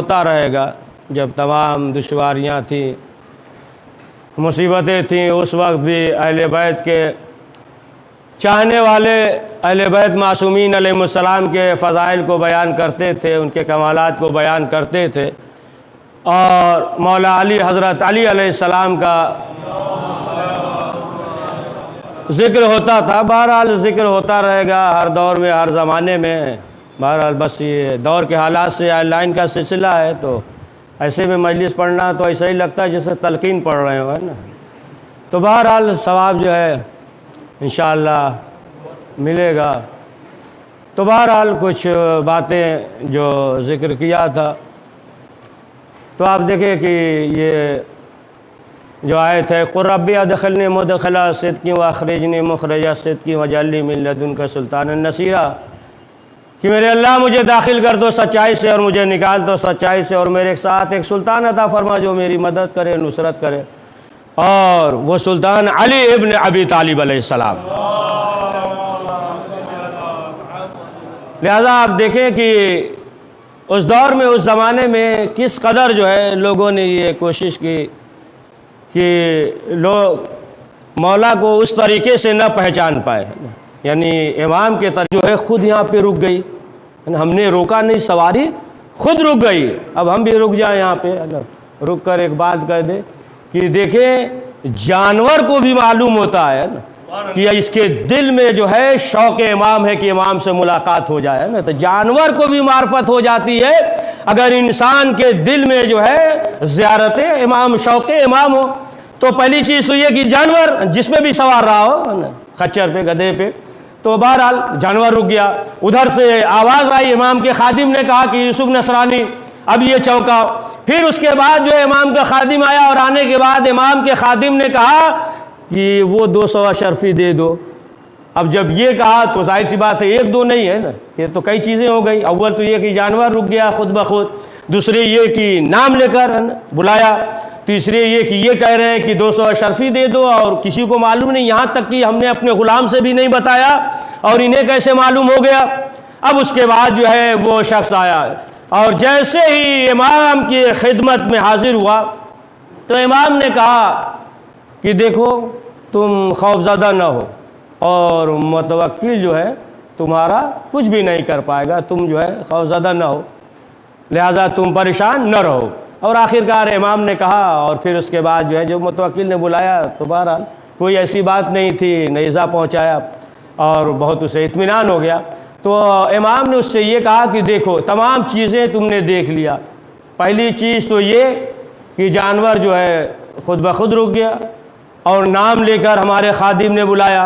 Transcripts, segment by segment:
होता रहेगा। जब तमाम दुश्वारियाँ थीं, मुसीबतें थीं, उस वक्त भी अहले बैत के चाहने वाले अहले बैत मासूमीन अलैहिस्सलाम के फ़ज़ाइल को बयान करते थे, उनके कमालात को बयान करते थे, और मौला अली हज़रत अली अलैहिस्सलाम का ज़िक्र होता था। बहरहाल ज़िक्र होता रहेगा हर दौर में, हर ज़माने में। बहरहाल बस ये दौर के हालात से ऑनलाइन का सिलसिला है, तो ऐसे में मजलिस पढ़ना तो ऐसा ही लगता है जैसे तलकीन पढ़ रहे हो, है ना। तो बहरहाल सवाब जो है इंशाअल्लाह मिलेगा। तो बहरहाल कुछ बातें जो ज़िक्र किया था, तो आप देखें कि ये जो आयत है, क़ुल रब्बी अदखिलनी मुदखला सिद्क़ी व अख़रिजनी मुख़रजा सिद्क़ी वजअलनी मिन लदुनका सुल्तानन नसीरा, कि मेरे अल्लाह मुझे दाखिल कर दो सच्चाई से और मुझे निकाल दो सच्चाई से, और मेरे साथ एक सुल्तान अता फरमा जो मेरी मदद करे, नुसरत करे, और वो सुल्तान अली इब्न अबी तालिब अलैहिस्सलाम। लिहाजा आप देखें कि उस दौर में, उस ज़माने में किस कदर जो है लोगों ने ये कोशिश की कि लोग मौला को उस तरीके से न पहचान पाए। यानी इमाम के तरफ जो है ख़ुद यहाँ पे रुक गई, हमने रोका नहीं, सवारी खुद रुक गई। अब हम भी रुक जाए यहाँ पे, रुक कर एक बात कह दे कि देखें, जानवर को भी मालूम होता है ना कि इसके दिल में जो है शौक़ इमाम है कि इमाम से मुलाकात हो जाए, ना। तो जानवर को भी मार्फत हो जाती है अगर इंसान के दिल में जो है ज़ियारत इमाम, शौक़ इमाम हो। तो पहली चीज़ तो ये कि जानवर जिसमें भी सवार रहा हो ना, खच्चर पे, गधे पे, तो बहरहाल जानवर रुक गया। उधर से आवाज़ आई, इमाम के खादिम ने कहा कि यूसुफ नसरानी अब ये चौंका। फिर उसके बाद जो इमाम का खादिम आया, और आने के बाद इमाम के खादिम ने कहा कि वो 200 अशरफी दे दो। अब जब ये कहा तो जाहिर सी बात है, एक दो नहीं है ना, ये तो कई चीज़ें हो गई। अव्वल तो ये कि जानवर रुक गया खुद ब खुद, दूसरे ये कि नाम लेकर बुलाया, तीसरे ये कि ये कह रहे हैं कि 200 अशरफी दे दो, और किसी को मालूम नहीं, यहाँ तक कि हमने अपने ग़ुलाम से भी नहीं बताया, और इन्हें कैसे मालूम हो गया। अब उसके बाद जो है वो शख्स आया, और जैसे ही इमाम की खिदमत में हाजिर हुआ तो इमाम ने कहा कि देखो, तुम खौफज़दा न हो, और मुतवक्किल जो है तुम्हारा कुछ भी नहीं कर पाएगा, तुम जो है खौफज़दा न हो, लिहाजा तुम परेशान न रहो। और आखिरकार इमाम ने कहा, और फिर उसके बाद जो है जो मुतवक्किल ने बुलाया, तो बहरहाल कोई ऐसी बात नहीं थी, नेज़ा पहुँचाया और बहुत उसे इत्मीनान हो गया। तो इमाम ने उससे ये कहा कि देखो, तमाम चीज़ें तुमने देख लिया, पहली चीज़ तो ये कि जानवर जो है खुद ब खुद रुक गया, और नाम लेकर हमारे खादिम ने बुलाया,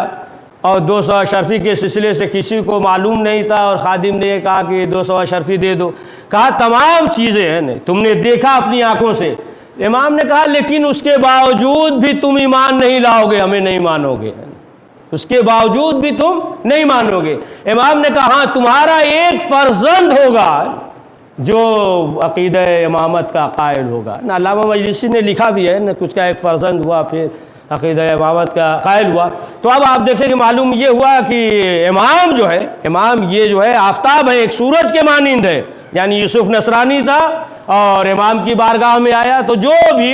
और 200 अशरफी के सिलसिले से किसी को मालूम नहीं था, और खादिम ने कहा कि 200 अशरफी दे दो। कहा तमाम चीज़ें हैं, तुमने देखा अपनी आँखों से। इमाम ने कहा लेकिन उसके बावजूद भी तुम ईमान नहीं लाओगे, हमें नहीं मानोगे, उसके बावजूद भी तुम नहीं मानोगे। इमाम ने कहा हाँ, तुम्हारा एक फर्जंद होगा जो अक़ीदा इमामत का कायल होगा ना। अल्लामा मजलिसी ने लिखा भी है ना, कुछ का एक फर्जंद हुआ, फिर अक़ीदा इमामत का कायल हुआ। तो अब आप देखें कि मालूम ये हुआ कि इमाम जो है, इमाम ये जो है आफ्ताब है, एक सूरज के मानिंद है। यानी यूसुफ नसरानी था और इमाम की बारगाह में आया, तो जो भी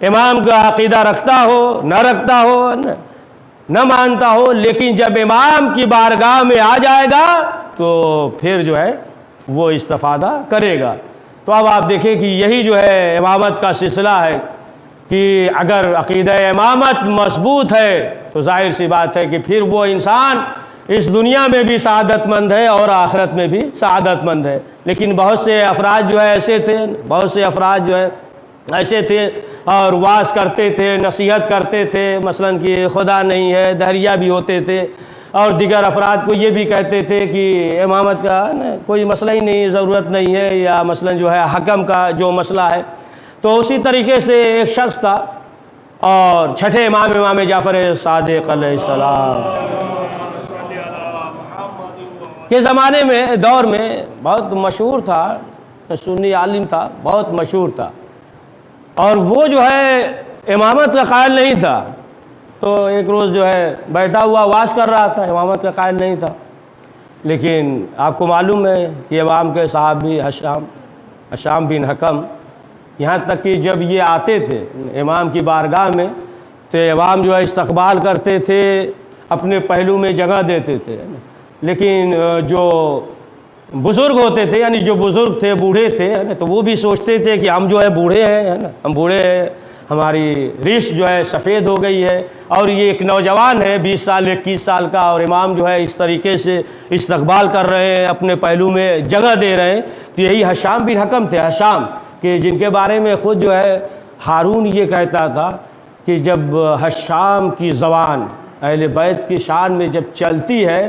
इमाम का अक़ीदा रखता हो, न रखता हो, न मानता हो, लेकिन जब इमाम की बारगाह में आ जाएगा तो फिर जो है वो इस्तिफ़ादा करेगा। तो अब आप देखें कि यही जो है इमामत का सिलसिला है कि अगर अक़ीदा इमामत मजबूत है तो जाहिर सी बात है कि फिर वो इंसान इस दुनिया में भी सआदतमंद है और आखिरत में भी सआदतमंद है। लेकिन बहुत से अफराद जो है ऐसे थे, बहुत से अफराद जो है ऐसे थे और वास करते थे, नसीहत करते थे, मसलन कि खुदा नहीं है, दहरिया भी होते थे, और दिगर अफराद को ये भी कहते थे कि इमामत का कोई मसला ही नहीं, ज़रूरत नहीं है, या मसलन जो है हकम का जो मसला है। तो उसी तरीके से एक शख्स था, और छठे इमाम, इमाम जाफ़र सादिक़ अलैहिस्सलाम के ज़माने में, दौर में बहुत मशहूर था, सुन्नी आलिम था, बहुत मशहूर था, और वो जो है इमामत का कायल नहीं था। तो एक रोज़ जो है बैठा हुआ वास कर रहा था, इमामत का कायल नहीं था। लेकिन आपको मालूम है कि इमाम के साहबी हशाम हशाम बिन हकम, यहाँ तक कि जब ये आते थे इमाम की बारगाह में तो इमाम जो है इस्तकबाल करते थे, अपने पहलू में जगह देते थे। लेकिन जो बुज़ुर्ग होते थे, यानी जो बुज़ुर्ग थे, बूढ़े थे, है ना, तो वो भी सोचते थे कि हम जो है बूढ़े हैं, है ना, हम बूढ़े हैं, हमारी रीश जो है सफ़ेद हो गई है, और ये एक नौजवान है 20 साल 21 साल का, और इमाम जो है इस तरीके से इस्तकबाल कर रहे हैं, अपने पहलू में जगह दे रहे हैं। तो यही हशाम बिन हकम थे, हशाम कि जिनके बारे में ख़ुद जो है हारून ये कहता था कि जब हशाम की ज़बान अहले बैत की शान में जब चलती है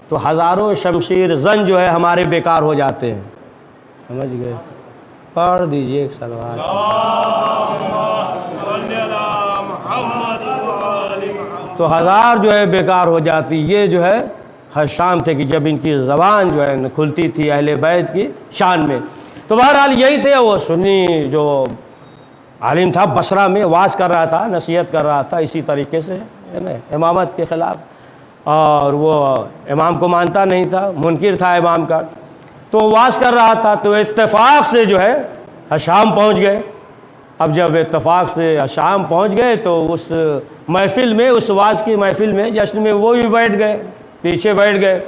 तो हज़ारों शमशीर जन जो है हमारे बेकार हो जाते हैं। समझ गए? पढ़ दीजिए एक सलवात। तो हज़ार जो है बेकार हो जाती। ये जो है हशाम थे कि जब इनकी ज़बान जो है खुलती थी अहले बैत की शान में। तो बहरहाल यही थे। वो सुन्नी जो आलिम था बसरा में वाज़ कर रहा था, नसीहत कर रहा था इसी तरीके से, है ना, इमामत के ख़िलाफ़, और वो इमाम को मानता नहीं था, मुनकिर था इमाम का। तो वाज़ कर रहा था तो इत्तेफाक से जो है हशाम पहुँच गए। अब जब इत्तेफाक से हशाम पहुँच गए तो उस महफ़िल में, उस वाज़ की महफ़िल में, जश्न में, वो भी बैठ गए, पीछे बैठ गए।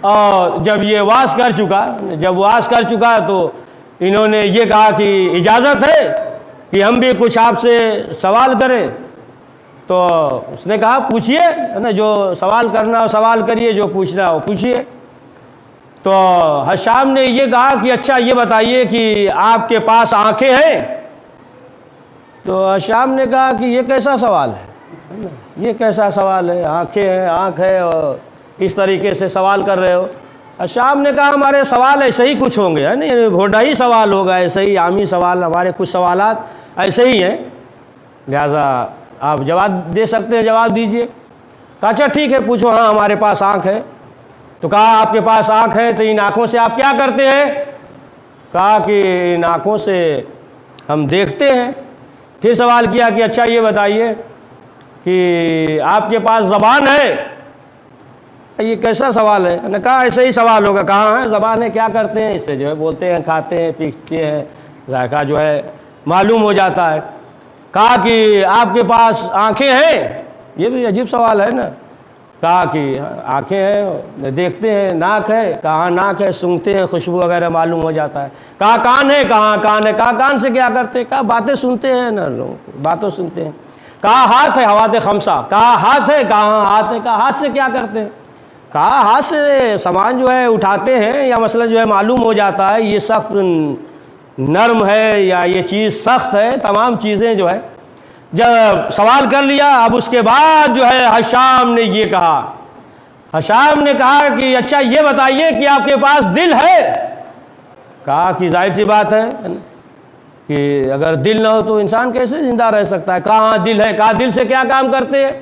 और जब ये वाज़ कर चुका तो इन्होंने ये कहा कि इजाज़त है कि हम भी कुछ आपसे सवाल करें। तो उसने कहा पूछिए, है ना, जो सवाल करना हो सवाल करिए, जो पूछना हो पूछिए। तो हशाम ने ये कहा कि अच्छा ये बताइए कि आपके पास आँखें हैं? तो हशाम ने कहा कि ये कैसा सवाल है ना, ये कैसा सवाल है, आँखें हैं, आँख है, और इस तरीके से सवाल कर रहे हो। हशाम ने कहा हमारे सवाल ऐसे ही कुछ होंगे, है ना, भोडा ही सवाल होगा, ऐसे ही आमी सवाल, हमारे कुछ सवालात ऐसे ही हैं, लिहाजा आप जवाब दे सकते हैं, जवाब दीजिए। कहा अच्छा ठीक है पूछो। हाँ हमारे पास आँख है। तो कहा आपके पास आँख है तो इन आँखों से आप क्या करते हैं? कहा कि इन आँखों से हम देखते हैं। फिर सवाल किया कि अच्छा ये बताइए कि आपके पास ज़बान है? ये कैसा सवाल है? ने कहा ऐसे ही सवाल होगा। कहाँ है ज़बान है, क्या करते हैं इससे? जो है बोलते हैं, खाते हैं, पीते हैं, जायका जो है मालूम हो जाता है। कहा कि आपके पास आँखें हैं? ये भी अजीब सवाल है ना। कहा कि आँखें हैं, देखते हैं, नाक है? कहाँ नाक है, सूंघते हैं, खुशबू वगैरह मालूम हो जाता है। कहा कान है? कहाँ कान है? कहा कान से क्या करते हैं? कहा बातें सुनते हैं ना, लोग बातों सुनते हैं। कहा हाथ है? हवाते खमसा। कहा हाथ है? कहाँ हाथ है? कहा हाथ से क्या करते हैं? कहा हाथ से सामान जो है उठाते हैं, या मसला जो है मालूम हो जाता है ये सख्त नरम है या ये चीज़ सख्त है। तमाम चीज़ें जो है जब सवाल कर लिया, अब उसके बाद जो है हशाम ने ये कहा, हशाम ने कहा कि अच्छा ये बताइए कि आपके पास दिल है? कहा कि जाहिर सी बात है कि अगर दिल ना हो तो इंसान कैसे ज़िंदा रह सकता है। कहा दिल है। कहा दिल से क्या काम करते हैं?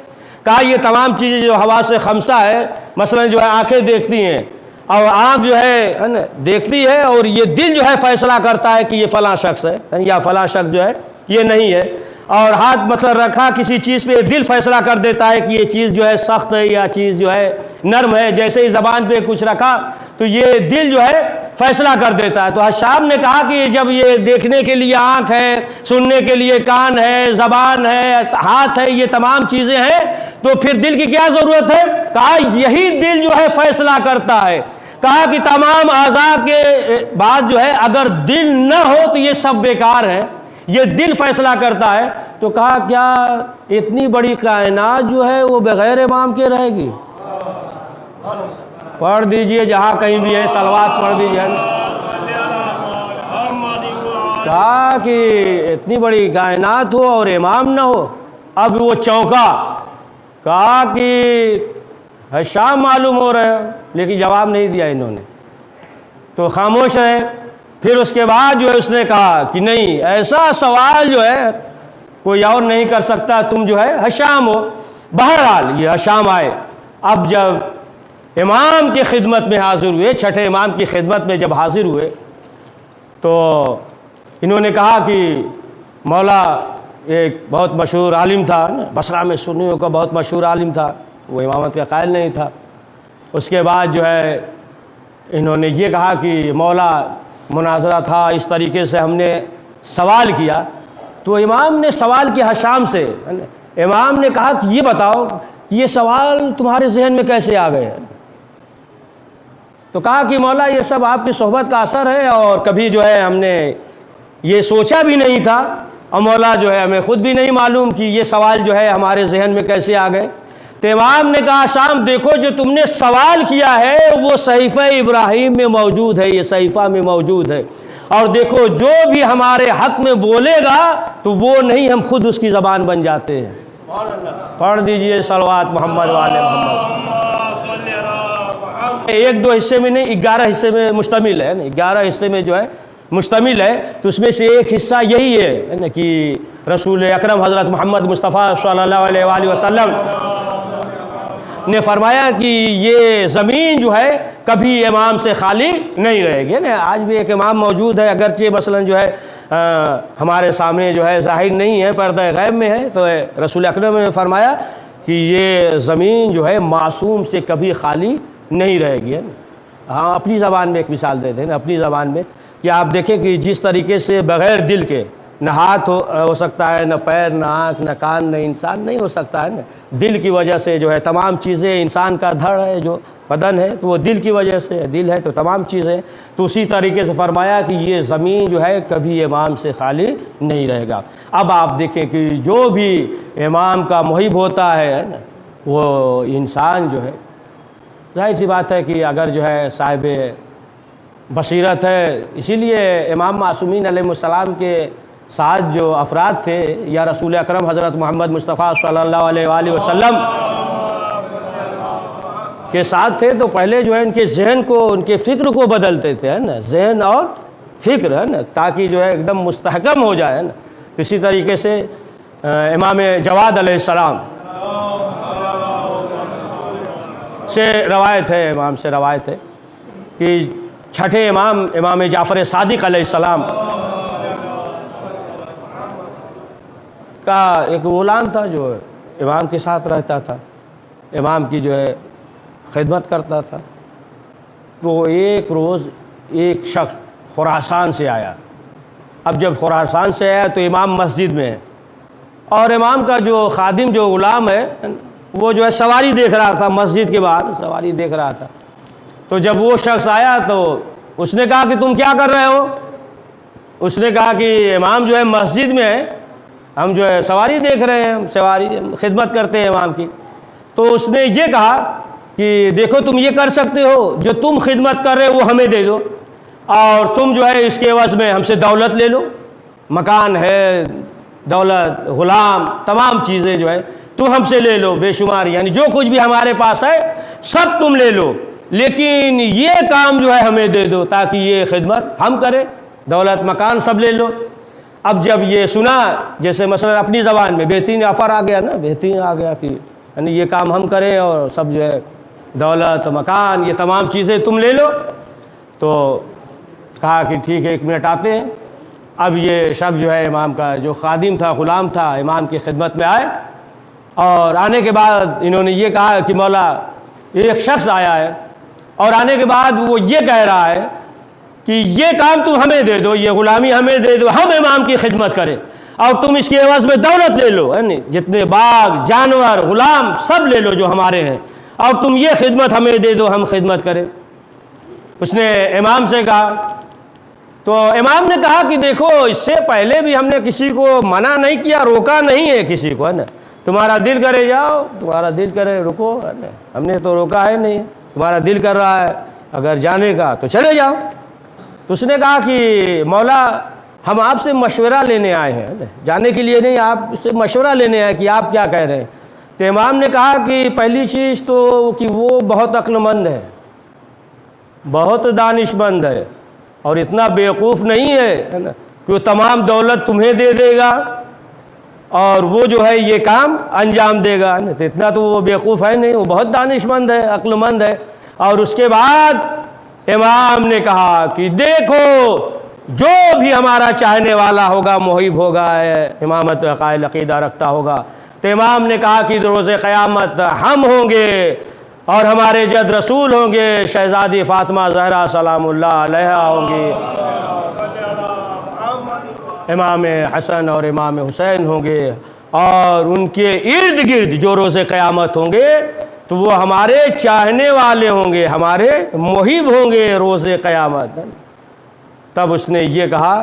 कहा ये तमाम चीज़ें जो हवा से खमसा है, मसलन जो है आंखें देखती हैं, और आँख जो है ना देखती है, और ये दिल जो है फ़ैसला करता है कि ये फ़लाँ शख्स है या फ़लाँ शख्स जो है ये नहीं है। और हाथ मतलब रखा किसी चीज़ पे, दिल फैसला कर देता है कि ये चीज़ जो है सख्त है या चीज़ जो है नरम है। जैसे ही ज़बान पे कुछ रखा तो ये दिल जो है फैसला कर देता है। तो हशाम ने कहा कि जब ये देखने के लिए आँख है, सुनने के लिए कान है, ज़बान है, हाथ है, ये तमाम चीज़ें हैं, तो फिर दिल की क्या ज़रूरत है? कहा यही दिल जो है फैसला करता है। कहा कि तमाम आज़ा के बाद जो है अगर दिल न हो तो ये सब बेकार है, ये दिल फैसला करता है। तो कहा क्या इतनी बड़ी कायनात जो है वो बग़ैर इमाम के रहेगी? पढ़ दीजिए जहाँ कहीं भी है, सलवात पढ़ दीजिए। कहा कि इतनी बड़ी कायनात हो और इमाम ना हो। अब वो चौंका। कहा कि हशाम मालूम हो रहे हो, लेकिन जवाब नहीं दिया इन्होंने, तो खामोश रहे। फिर उसके बाद जो है उसने कहा कि नहीं, ऐसा सवाल जो है कोई और नहीं कर सकता, तुम जो है हशाम हो। बहरहाल ये हशाम आए। अब जब इमाम की खिदमत में हाजिर हुए, छठे इमाम की खिदमत में जब हाजिर हुए, तो इन्होंने कहा कि मौला एक बहुत मशहूर आलिम था ना, बसरा में सुन्नियों का बहुत मशहूर आलिम था, वो इमामत का कायल नहीं था। उसके बाद जो है इन्होंने ये कहा कि मौला मुनाजरा था, इस तरीके से हमने सवाल किया। तो इमाम ने सवाल किया शाम से, इमाम ने कहा कि ये बताओ कि ये सवाल तुम्हारे जहन में कैसे आ गए? तो कहा कि मौला ये सब आपकी सोहबत का असर है, और कभी जो है हमने ये सोचा भी नहीं था, और मौला जो है हमें ख़ुद भी नहीं मालूम कि ये सवाल जो है हमारे जहन में कैसे आ गए। तो इमाम ने कहा शाम देखो जो तुमने सवाल किया है वो सहीफ़ा इब्राहिम में मौजूद है, ये सहीफ़ा में मौजूद है, और देखो जो भी हमारे हक़ में बोलेगा तो वो नहीं, हम खुद उसकी ज़बान बन जाते हैं। पढ़ दीजिए सलवात मोहम्मद वाले मोहम्मद। एक दो हिस्से में नहीं, 11 हिस्से में मुश्तमिल है ना, 11 हिस्से में जो है मुश्तमिल है। तो उसमें से एक हिस्सा यही है ना कि रसूल अकरम हज़रत मोहम्मद मुस्तफ़ा सल्लल्लाहु अलैहि वसल्लम ने फरमाया कि ये ज़मीन जो है कभी इमाम से खाली नहीं रहेगी ना। आज भी एक इमाम मौजूद है, अगरचे मसलन जो है हमारे सामने जो है ज़ाहिर नहीं है, पर्दा गैब में है। तो रसूल अकरम ने फरमाया कि ये ज़मीन जो है मासूम से कभी खाली नहीं रहेगी, है ना। हाँ, अपनी ज़बान में एक मिसाल देते हैं ना, अपनी ज़बान में कि आप देखें कि जिस तरीके से बग़ैर दिल के न हाथ हो सकता है, न पैर, न आँख, न कान, न इंसान नहीं हो सकता है ना। दिल की वजह से जो है तमाम चीज़ें, इंसान का धड़ है जो बदन है तो वो दिल की वजह से, दिल है तो तमाम चीज़ें। तो उसी तरीके से फरमाया कि ये ज़मीन जो है कभी इमाम से खाली नहीं रहेगा। अब आप देखें कि जो भी इमाम का मुहिब होता है ना, वो इंसान जो है, जाहिर सी बात है कि अगर जो है साहिब बसीरत है, इसीलिए इमाम मासूमीन अलैहिस्सलाम के साथ जो अफराद थे या रसूल अकरम हज़रत मोहम्मद मुस्तफ़ा सल्लल्लाहु अलैहि वसल्लम के साथ थे, तो पहले जो है उनके जहन को, उनके फ़िक्र को बदलते थे, है ना, जहन और फ़िक्र, है ना, ताकि जो है एकदम मुस्तहकम हो जाए, है ना। इसी तरीके से इमाम जवाद अलैहिस्सलाम से रवायत है, इमाम से रवायत है कि छठे इमाम इमाम जाफ़र सादिक़ अलैहिस्सलाम का एक ग़ुलाम था जो इमाम के साथ रहता था, इमाम की जो है खिदमत करता था। तो एक रोज़ एक शख्स खुरासान से आया। अब जब खुरासान से आया तो इमाम मस्जिद में है, और इमाम का जो खादिम, जो ग़ुलाम है, वो जो है सवारी देख रहा था, मस्जिद के बाहर सवारी देख रहा था। तो जब वो शख्स आया तो उसने कहा कि तुम क्या कर रहे हो? उसने कहा कि इमाम जो है मस्जिद में है, हम जो है सवारी देख रहे हैं, सवारी खिदमत करते हैं इमाम की। तो उसने ये कहा कि देखो तुम ये कर सकते हो, जो तुम खिदमत कर रहे हो वो हमें दे दो, और तुम जो है इसके एवज़ में हमसे दौलत ले लो, मकान है, दौलत, ग़ुलाम, तमाम चीज़ें जो है तुम हमसे ले लो बेशुमार, यानी जो कुछ भी हमारे पास है सब तुम ले लो, लेकिन ये काम जो है हमें दे दो ताकि ये खिदमत हम करें, दौलत, मकान सब ले लो। अब जब ये सुना, जैसे मसलन अपनी ज़बान में बेहतरीन ऑफ़र आ गया ना, बेहतरीन आ गया कि यानी ये काम हम करें और सब जो है दौलत, मकान, ये तमाम चीज़ें तुम ले लो। तो कहा कि ठीक है, 1 मिनट आते हैं। अब ये शख्स जो है इमाम का जो खादिम था, ग़ुलाम था, इमाम की खिदमत में आए, और आने के बाद इन्होंने ये कहा कि मौला एक शख्स आया है, और आने के बाद वो ये कह रहा है कि ये काम तुम हमें दे दो, ये ग़ुलामी हमें दे दो, हम इमाम की खिदमत करें, और तुम इसके एवज़ में दौलत ले लो, है नहीं, जितने बाग, जानवर, ग़ुलाम सब ले लो जो हमारे हैं, और तुम ये खिदमत हमें दे दो, हम खिदमत करें। उसने इमाम से कहा। तो इमाम ने कहा कि देखो इससे पहले भी हमने किसी को मना नहीं किया, रोका नहीं है किसी को, है ना। तुम्हारा दिल करे जाओ, तुम्हारा दिल करे रुको, है ना, हमने तो रोका है नहीं। तुम्हारा दिल कर रहा है अगर जाने का तो चले जाओ। तो उसने कहा कि मौला हम आपसे मशवरा लेने आए हैं, जाने के लिए नहीं, आपसे मशवरा लेने आए कि आप क्या कह रहे हैं। तो इमाम ने कहा कि पहली चीज़ तो कि वो बहुत अक्लमंद है, बहुत दानिशमंद है, और इतना बेवकूफ़ नहीं है ना कि वो तमाम दौलत तुम्हें दे देगा और वो जो है ये काम अंजाम देगा, ना। तो इतना तो वो बेवकूफ़ है नहीं, वो बहुत दानिशमंद है, अक्लमंद है। और उसके बाद इमाम ने कहा कि देखो जो भी हमारा चाहने वाला होगा, मुहिब होगा, इमामत कायल अक़ीदा रखता होगा, तो इमाम ने कहा कि रोज़े क़यामत हम होंगे और हमारे जद रसूल होंगे, शहज़ादी फ़ातिमा ज़हरा सलामुल्लाह अलैहा होंगी, इमाम हसन और इमाम हुसैन होंगे, और उनके इर्द गिर्द जो रोज़े क़यामत होंगे तो वो हमारे चाहने वाले होंगे, हमारे मुहिब होंगे रोज़े क़यामत। तब उसने ये कहा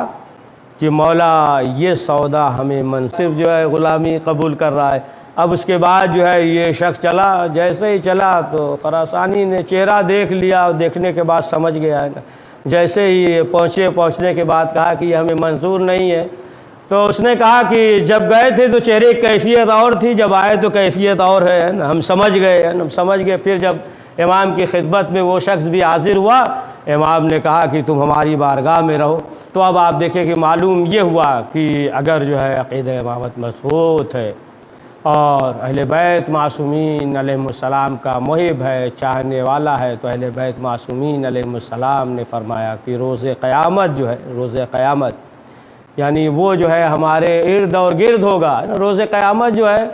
कि मौला ये सौदा हमें मनसिब जो है ग़ुलामी कबूल कर रहा है। अब उसके बाद जो है ये शख्स चला, जैसे ही चला तो खरासानी ने चेहरा देख लिया और देखने के बाद समझ गया है ना। जैसे ही पहुँचने के बाद कहा कि ये हमें मंजूर नहीं है। तो उसने कहा कि जब गए थे तो चेहरे की कैफियत और थी, जब आए तो कैफियत और है ना, हम समझ गए हैं, हम समझ गए। फिर जब इमाम की खिदमत में वो शख्स भी हाजिर हुआ, इमाम ने कहा कि तुम हमारी बारगाह में रहो। तो अब आप देखें कि मालूम ये हुआ कि अगर जो है अक़ीदा इमामत मज़बूत है और अहले बैत मासूमीन अलैहिमुस्सलाम का मुहिब है, चाहने वाला है, तो अहले बैत मासूमीन अलैहिमुस्सलाम ने फरमाया कि रोज़े क़यामत जो है, रोज़े क़यामत यानी वो जो है हमारे इर्द और गिर्द होगा। रोज़े क़यामत जो है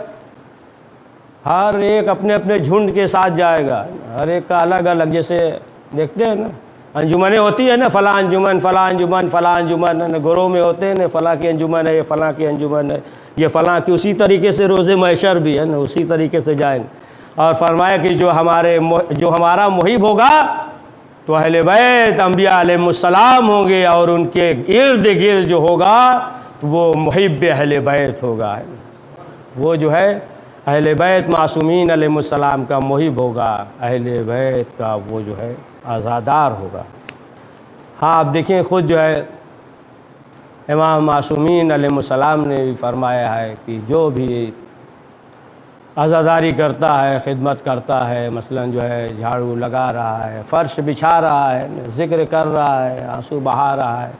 हर एक अपने अपने झुंड के साथ जाएगा, हर एक का अलग अलग। जैसे देखते हैं ना अंजुमनें होती है ना, फ़लाँ अंजुमन फ़लाँ अंजुमन फ़लाँ अंजुमन है ना, घरों में होते हैं ना, फ़लाँ की अंजुमन है, ये फ़लाँ की अंजुमन है, ये फ़लाँ की। उसी तरीके से रोज़े महशर भी है ना, उसी तरीके से जाएंगे। और फरमाया कि जो हमारा मुहिब होगा तो अहले बैत अंबिया अलैहिमुस्सलाम होंगे, और उनके इर्द गिर्द जो होगा तो वो मुहिब अहले बैत होगा। वो जो है अहले बैत मासूमीन अलैहिमुस्सलाम का मुहिब होगा, अहले बैत का वो जो है आज़ादार होगा। हाँ, आप देखें ख़ुद जो है इमाम मासूमीन अलैहिमुस्सलाम ने भी फरमाया है कि जो भी आज़ादारी करता है, ख़िदमत करता है, मसलन जो है झाड़ू लगा रहा है, फ़र्श बिछा रहा है, ज़िक्र कर रहा है, आंसू बहा रहा है,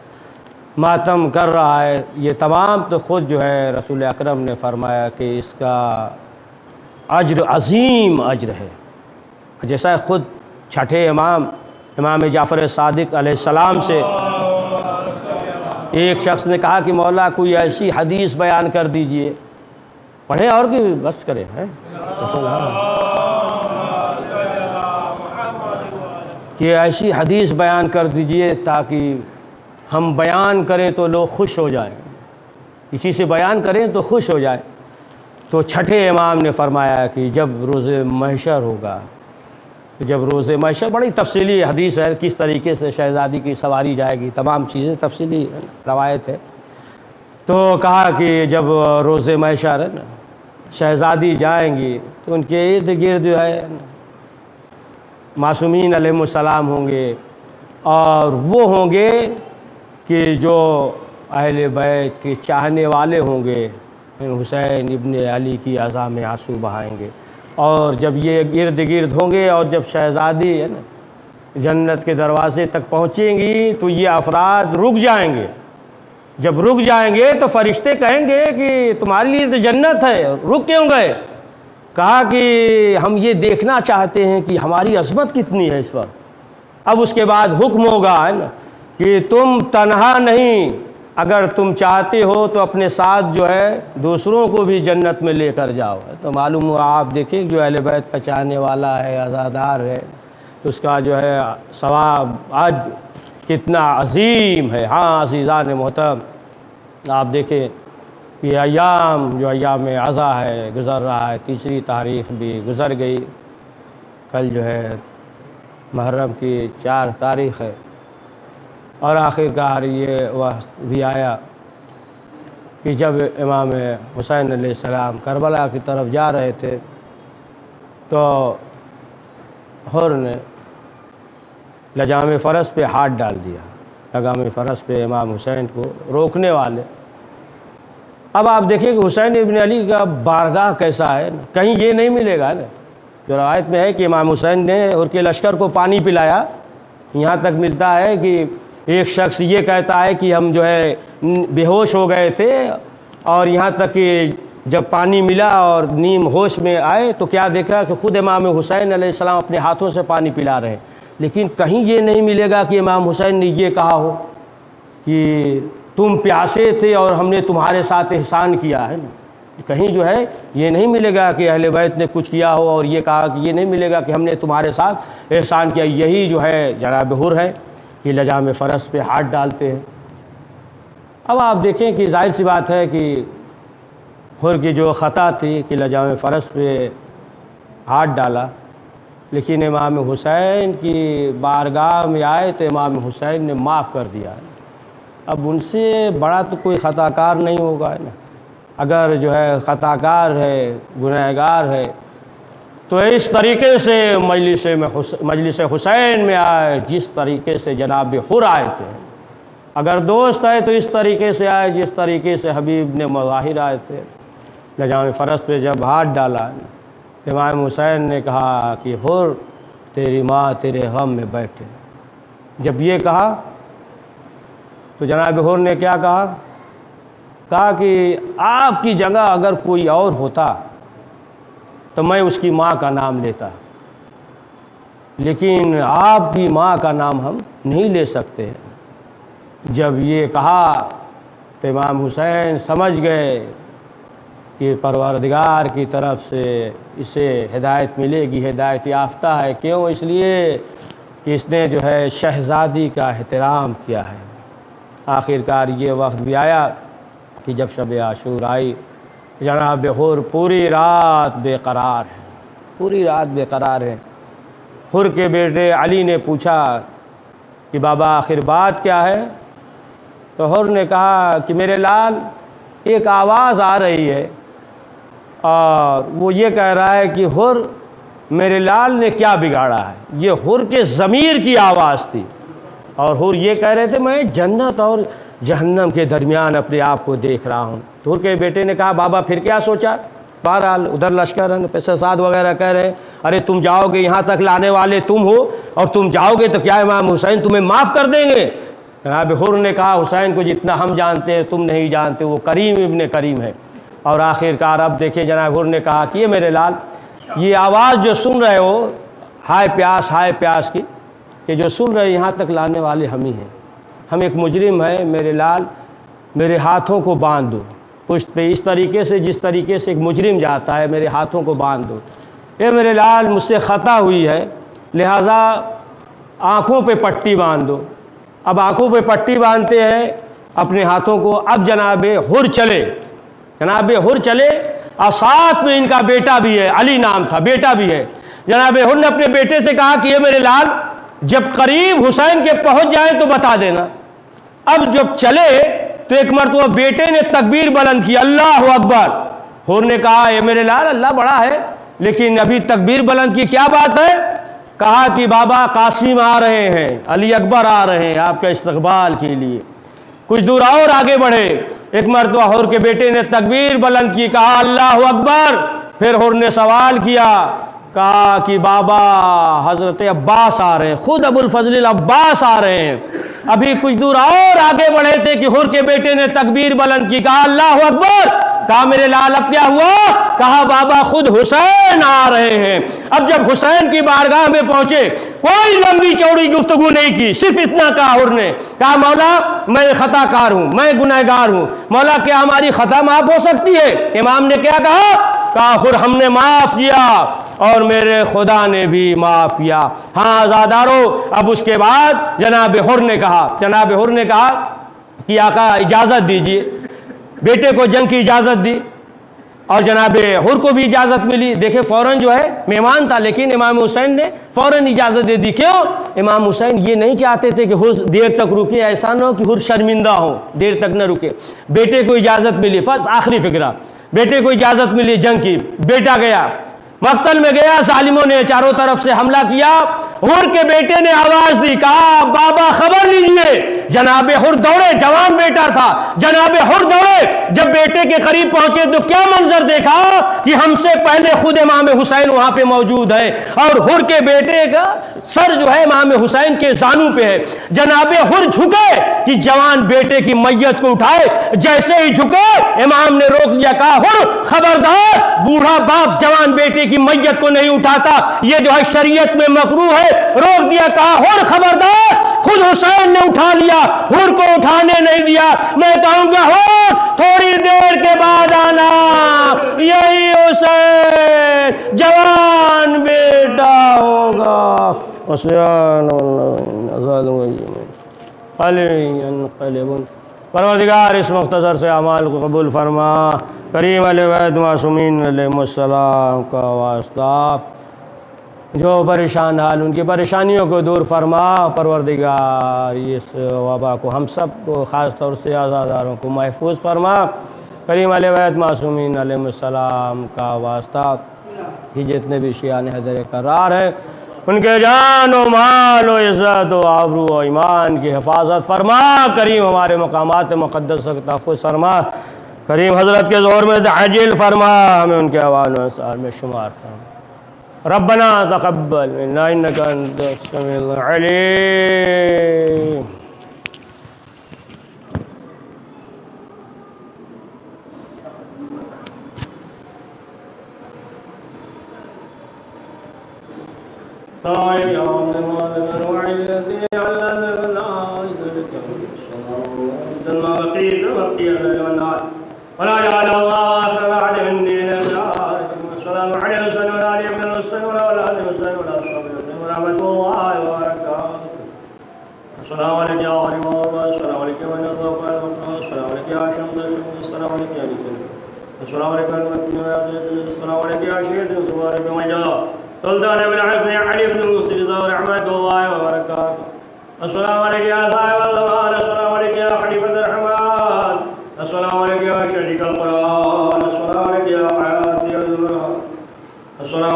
मातम कर रहा है, ये तमाम तो ख़ुद जो है रसूल अकरम ने फरमाया कि इसका अज्र अज़ीम अज्र है। जैसा ख़ुद छठे इमाम जाफ़र सादिक़ अलैहिस्सलाम से एक शख्स ने कहा कि मौला कोई ऐसी हदीस बयान कर दीजिए, पढ़ें और भी बस करें हैं कि ऐसी हदीस बयान कर दीजिए ताकि हम बयान करें तो लोग खुश हो जाएं, इसी से बयान करें तो खुश हो जाएं। तो छठे इमाम ने फरमाया कि जब रोज़े महशर होगा, जब रोज़े महशर, बड़ी तफसीली हदीस है किस तरीके से शहज़ादी की सवारी जाएगी, तमाम चीज़ें तफसीली रवायत है। तो कहा कि जब रोज़े महशर है ना शहज़ादी जाएंगी तो उनके इर्द गिर्द जो है मासूमीन अलैहिमुस्सलाम होंगे, और वो होंगे कि जो अहले बैत के चाहने वाले होंगे, हुसैन इब्ने अली की अज़ा में आंसू बहाएंगे। और जब ये इर्द गिर्द होंगे और जब शहज़ादी है ना जन्नत के दरवाज़े तक पहुँचेंगी तो ये अफराद रुक जाएंगे। जब रुक जाएंगे तो फरिश्ते कहेंगे कि तुम्हारे लिए तो जन्नत है, रुक क्यों गए? कहा कि हम ये देखना चाहते हैं कि हमारी अज़मत कितनी है इस वक्त। अब उसके बाद हुक्म होगा है ना कि तुम तन्हा नहीं, अगर तुम चाहते हो तो अपने साथ जो है दूसरों को भी जन्नत में लेकर जाओ। तो मालूम हुआ, आप देखिए जो अहले बैत का चाहने वाला है, आज़ादार है, तो उसका जो है सवाब आज कितना अज़ीम है। हाँ अज़ीज़ान मोहतरम, आप देखें कि अय्याम जो अय्याम अज़ा है गुज़र रहा है, तीसरी तारीख़ भी गुज़र गई, कल जो है मुहर्रम की 4 तारीख़ है, और आखिरकार ये वक्त भी आया कि जब इमाम हुसैन अलैहिस्सलाम करबला की तरफ जा रहे थे तो हुर ने लगाम फ़रस पे हाथ डाल दिया, लगाम फ़रस पे इमाम हुसैन को रोकने वाले। अब आप देखिए कि हुसैन इब्न अली का बारगाह कैसा है, कहीं ये नहीं मिलेगा ना। जो रवायत में है कि इमाम हुसैन ने उनके लश्कर को पानी पिलाया, यहाँ तक मिलता है कि एक शख्स ये कहता है कि हम जो है बेहोश हो गए थे, और यहाँ तक कि जब पानी मिला और नीम होश में आए तो क्या देखा कि ख़ुद इमाम हुसैन अलैहिस्सलाम अपने हाथों से पानी पिला रहे हैं। लेकिन कहीं ये नहीं मिलेगा कि इमाम हुसैन ने ये कहा हो कि तुम प्यासे थे और हमने तुम्हारे साथ एहसान किया है ना। कहीं जो है ये नहीं मिलेगा कि अहले बैत ने कुछ किया हो और ये कहा कि ये नहीं मिलेगा कि हमने तुम्हारे साथ एहसान किया। यही जो है जनाब हुर है कि लजाम फ़रस पे हाथ डालते हैं। अब आप देखें कि जाहिर सी बात है कि हुर की जो ख़ता थी कि लजाम फ़रस पे हाथ डाला, लेकिन इमाम हुसैन की बारगाह में आए तो इमाम हुसैन ने माफ़ कर दिया। अब उनसे बड़ा तो कोई ख़ताकार नहीं होगा है ना। अगर जो है ख़ताकार है, गुनहगार है, तो इस तरीके से मजलिस हुसैन में आए जिस तरीके से जनाब हुर आए थे। अगर दोस्त है तो इस तरीके से आए जिस तरीके से हबीब ने मज़ाहिर आए थे। लजाम फ़रस पे जब हाथ डाला तो इमाम हुसैन ने कहा कि हुर तेरी माँ तेरे गम में बैठे। जब ये कहा तो जनाब हुर ने क्या कहा कि आपकी जगह अगर कोई और होता तो मैं उसकी माँ का नाम लेता, लेकिन आपकी माँ का नाम हम नहीं ले सकते। जब ये कहा तो इमाम हुसैन समझ गए कि परवरदिगार की तरफ से इसे हिदायत मिलेगी, हिदायत याफ्ता है। क्यों? इसलिए कि इसने जो है शहज़ादी का एहतराम किया है। आखिरकार ये वक्त भी आया कि जब शब आशूर आई, जनाब हुर पूरी रात बेकरार है, पूरी रात बेकरार है। हुर के बेटे अली ने पूछा कि बाबा आखिर बात क्या है? तो हुर ने कहा कि मेरे लाल एक आवाज़ आ रही है और वो ये कह रहा है कि हुर मेरे लाल ने क्या बिगाड़ा है। ये हुर के ज़मीर की आवाज़ थी और हुर ये कह रहे थे मैं जन्नत और जहन्नम के दरमियान अपने आप को देख रहा हूँ। तो हुर के बेटे ने कहा बाबा फिर क्या सोचा? बहरहाल उधर लश्कर पैसा साद वगैरह कह रहे हैं अरे तुम जाओगे, यहाँ तक लाने वाले तुम हो और तुम जाओगे तो क्या इमाम हुसैन तुम्हें माफ़ कर देंगे? जनाब हुर ने कहा हुसैन को जितना हम जानते हैं तुम नहीं जानते, वो करीम इब्ने करीम है। और आखिरकार अब देखिए जनाब हुर ने कहा कि ये मेरे लाल ये आवाज़ जो सुन रहे हो हाय प्यास की, कि जो सुन रहे यहाँ तक लाने वाले हम ही हैं। हम एक मुजरिम है मेरे लाल, मेरे हाथों को बांध दो पुश्त पे इस तरीके से जिस तरीके से एक मुजरिम जाता है, मेरे हाथों को बांध दो। ये मेरे लाल मुझसे ख़ता हुई है, लिहाजा आँखों पे पट्टी बांध दो। अब आँखों पे पट्टी बांधते हैं अपने हाथों को। अब जनाब हुर चले और साथ में इनका बेटा भी है, अली नाम था, बेटा भी है। जनाब हुर ने अपने बेटे से कहा कि ये मेरे लाल जब करीब हुसैन के पहुंच जाए तो बता देना। अब जब चले तो एक मरतबा बेटे ने तकबीर बुलंद की, अल्लाह अकबर। हुर ने कहा ये मेरे लाल अल्लाह बड़ा है, लेकिन अभी तकबीर बुलंद की क्या बात है? कहा कि बाबा कासिम आ रहे हैं, अली अकबर आ रहे हैं आपका इस्तकबाल के लिए। कुछ दूर और आगे बढ़े, एक मरतबा हुर के बेटे ने तकबीर बुलंद की, कहा अल्लाह अकबर। फिर हुर ने सवाल किया, कहा कि बाबा हज़रत अब्बास आ रहे हैं, खुद अबुल फजल अब्बास आ रहे हैं। अभी कुछ दूर और आगे बढ़े थे कि हुर के बेटे ने तकबीर बुलंद की, कहा अल्लाह अकबर। कहा मेरे लाल अब क्या हुआ? कहा बाबा खुद हुसैन आ रहे हैं। अब जब हुसैन की बारगाह में पहुंचे कोई लंबी चौड़ी गुफ्तगू नहीं की, सिर्फ इतना कहा हुर ने, कहा मौला मैं खताकार हूँ, मैं गुनहगार हूँ, मौला क्या हमारी खता माफ़ हो सकती है? इमाम ने क्या कहा हुर हमने माफ़ किया और मेरे खुदा ने भी माफ़ किया। हाँ आज़ादारो, अब उसके बाद जनाब हुर ने कहा कि आका इजाज़त दीजिए। बेटे को जंग की इजाज़त दी और जनाब हुर को भी इजाज़त मिली। देखे फ़ौरन जो है मेहमान था, लेकिन इमाम हुसैन ने फ़ौरन इजाज़त दे दी। क्यों? इमाम हुसैन ये नहीं चाहते थे कि हुर देर तक रुके, ऐसा ना हो कि हुर शर्मिंदा हो, देर तक न रुके। बेटे को इजाज़त मिली, फर्स्ट आखिरी फिक्रा, बेटे को इजाज़त मिली जंग की। बेटा गया, मक्तल में गया, जालिमों ने चारों तरफ से हमला किया। हुर के बेटे ने आवाज़ दी, कहा बाबा खबर लीजिए। जनाब हुर दौड़े, जवान बेटा था, जनाब हुर दौड़े। जब बेटे के करीब पहुंचे तो क्या मंजर देखा कि हमसे पहले खुद इमाम हुसैन वहां पे मौजूद है और हुर के बेटे का सर जो है इमाम हुसैन के जानू पे है। जनाब हुर झुके कि जवान बेटे की मैयत को उठाए, जैसे ही झुके इमाम ने रोक लिया, कहा हुर खबरदार, बूढ़ा बाप जवान बेटे की मैयत को नहीं उठाता, ये जो है शरीयत में मकरूह है। रोक दिया, कहा हुर खबरदार, खुद हुसैन ने उठा लिया, हुर को उठाने नहीं दिया। मैं कहूंगा हुर थोड़ी देर के बाद आना, यही हुसैन जवान बेटा होगा। परवरदिगार इस मुख्तसर से अमाल को कबूल फरमा, करीम अहले बैत मासूमीन अलैहिमुस्सलाम का वास्ता, जो परेशान हाल उनकी परेशानियों को दूर फरमा। परवरदिगार इस वबा को हम सब को ख़ास तौर से आज़ादारों को महफूज फरमा, करीम अहले बैत मासूमीन अलैहिमुस्सलाम का वास्ता कि जितने भी शियाने हैदर करार हैं उनके जान व माल व इज़्ज़त व आबरू व ईमान की हिफाजत फरमा। करीम हमारे मकामात मुक़द्दस का तहफ़्फ़ुज़ फरमा। करीम हज़रत के ज़ोर में ताजिल फरमा, हमें उनके अवान व असार में शुमार फरमा। रब्बना तक़ब्बल मिन्ना इन्नका अंतस समीउल अलीम। सुल्तान इब्न हसन अली इब्न मुसरी रहमतुल्लाहि व बरकातहू। अस्सलामु अलैकुम या साहिबल ज़मान, अस्सलामु अलैकुम या खलीफतुर रहमान, अस्सलामु अलैकुम या शरीकल कुरान, अस्सलामु अलैकुम या हयातिल ज़ुमरान, अस्सलामु